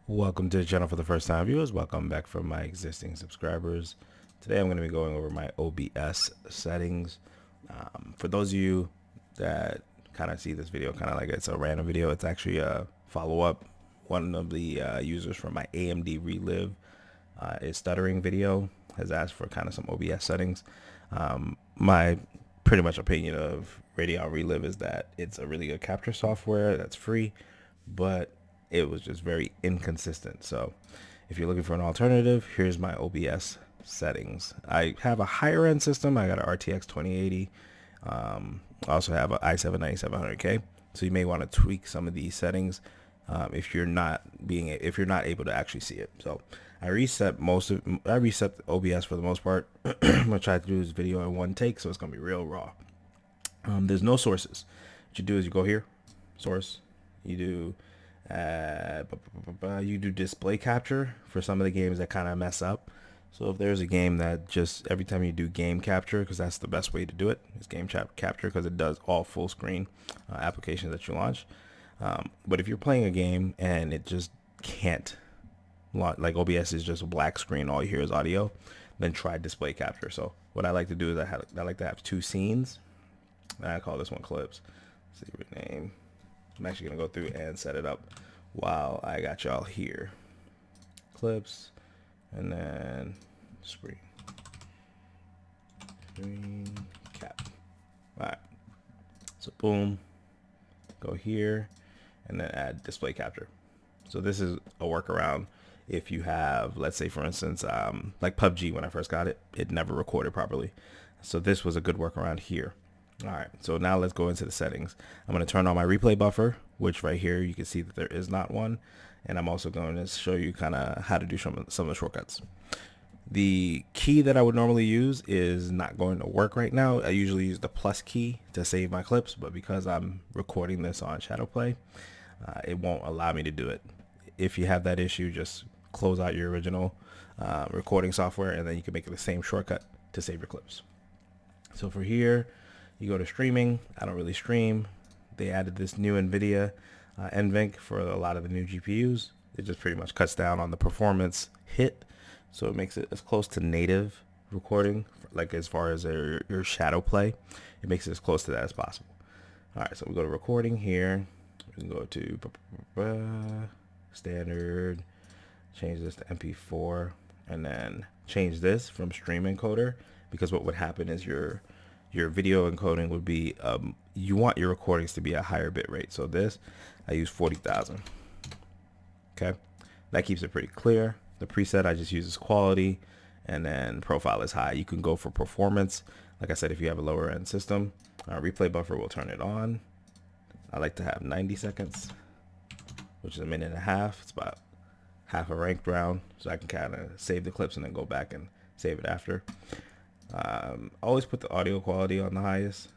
Welcome to the channel for the first time viewers. Welcome back from my existing subscribers. Today I'm going to be going over my OBS settings. For those of you that kind of see this video kind of like it's a random video, it's actually a follow-up. One of the users from my AMD Relive is stuttering video has asked for kind of some OBS settings. My pretty much opinion of Radeon Relive is that it's a really good capture software that's free, but it was just very inconsistent. So if you're looking for an alternative, here's my OBS settings. I have a higher end system. I got an RTX 2080. I also have an i7 9700K. So you may want to tweak some of these settings if you're not able to actually see it. So I reset the OBS for the most part. I'm gonna try to do this video in one take, so it's gonna be real raw. There's no sources. What you do is you go here, source. You do display capture for some of the games that kind of mess up. So if there's a game that just every time you do game capture, because that's the best way to do it, is game capture, because it does all full screen applications that you launch. But if you're playing a game and it just can't, like OBS is just a black screen, all you hear is audio, then try display capture. So what I like to do is I like to have two scenes. I call this one clips. Secret name. I'm actually gonna go through and set it up while I got y'all here. Clips, and then screen cap. All right, so boom, go here and then add display capture. So this is a workaround if you have, let's say for instance, like PUBG, when I first got it, it never recorded properly. So this was a good workaround here. All right, so now let's go into the settings. I'm going to turn on my replay buffer, which right here you can see that there is not one. And I'm also going to show you kind of how to do some of the shortcuts. The key that I would normally use is not going to work right now. I usually use the plus key to save my clips, but because I'm recording this on Shadowplay, it won't allow me to do it. If you have that issue, just close out your original recording software, and then you can make it the same shortcut to save your clips. So for here, you go to streaming. I don't really stream. They added this new NVIDIA NVENC for a lot of the new GPUs. It just pretty much cuts down on the performance hit. So it makes it as close to native recording, like as far as your Shadowplay. It makes it as close to that as possible. All right, so we go to recording here. We can go to standard, change this to MP4, and then change this from stream encoder, because what would happen is your video encoding would be, you want your recordings to be a higher bit rate. So this, I use 40,000. Okay, that keeps it pretty clear. The preset I just use is quality, and then profile is high. You can go for performance. Like I said, if you have a lower end system, replay buffer will turn it on. I like to have 90 seconds, which is a minute and a half. It's about half a ranked round, so I can kind of save the clips and then go back and save it after. Always put the audio quality on the highest.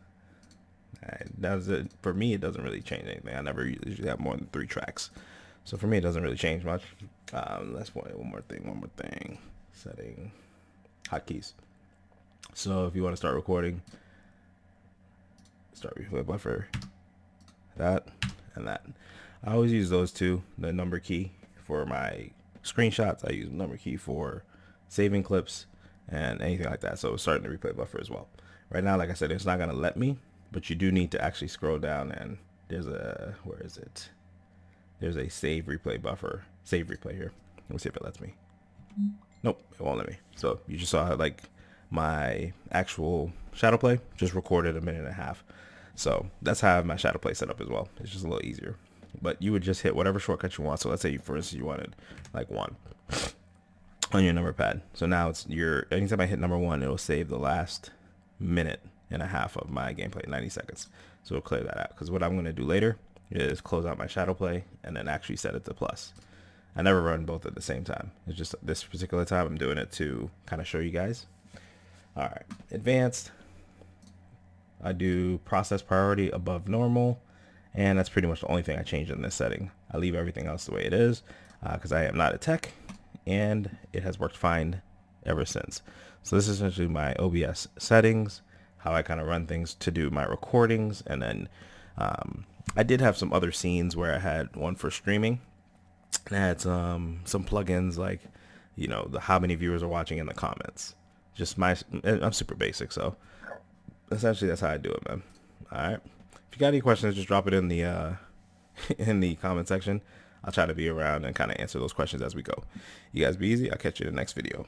For me, it doesn't really change anything. I never usually have more than 3 tracks, so for me it doesn't really change much. Let's play one more thing. Setting hotkeys. So if you want to start recording, start replay buffer, that and that. I always use those two. The number key for my screenshots, I use number key for saving clips and anything like that. So it's starting the replay buffer as well. Right now, like I said, it's not going to let me, but you do need to actually scroll down, and there's a, where is it? There's a save replay buffer, save replay here. Let me see if it lets me. Nope, it won't let me. So you just saw like my actual Shadowplay just recorded a minute and a half. So that's how I have my Shadowplay set up as well. It's just a little easier, but you would just hit whatever shortcut you want. So let's say for instance, you wanted like 1 on your number pad. So now it's anytime I hit number 1, it'll save the last minute and a half of my gameplay, 90 seconds. So it'll clear that out, because what I'm going to do later is close out my Shadowplay and then actually set it to plus. I never run both at the same time. It's just this particular time I'm doing it to kind of show you guys. All right, advanced. I do process priority above normal, and that's pretty much the only thing I changed in this setting. I leave everything else the way it is because I am not a tech, and it has worked fine ever since. So this is essentially my OBS settings, how I kind of run things to do my recordings. And then I did have some other scenes where I had one for streaming. and add some plugins like, you know, the how many viewers are watching in the comments. Just I'm super basic, so essentially that's how I do it, man. All right. If you got any questions, just drop it in the in the comment section. I'll try to be around and kind of answer those questions as we go. You guys be easy. I'll catch you in the next video.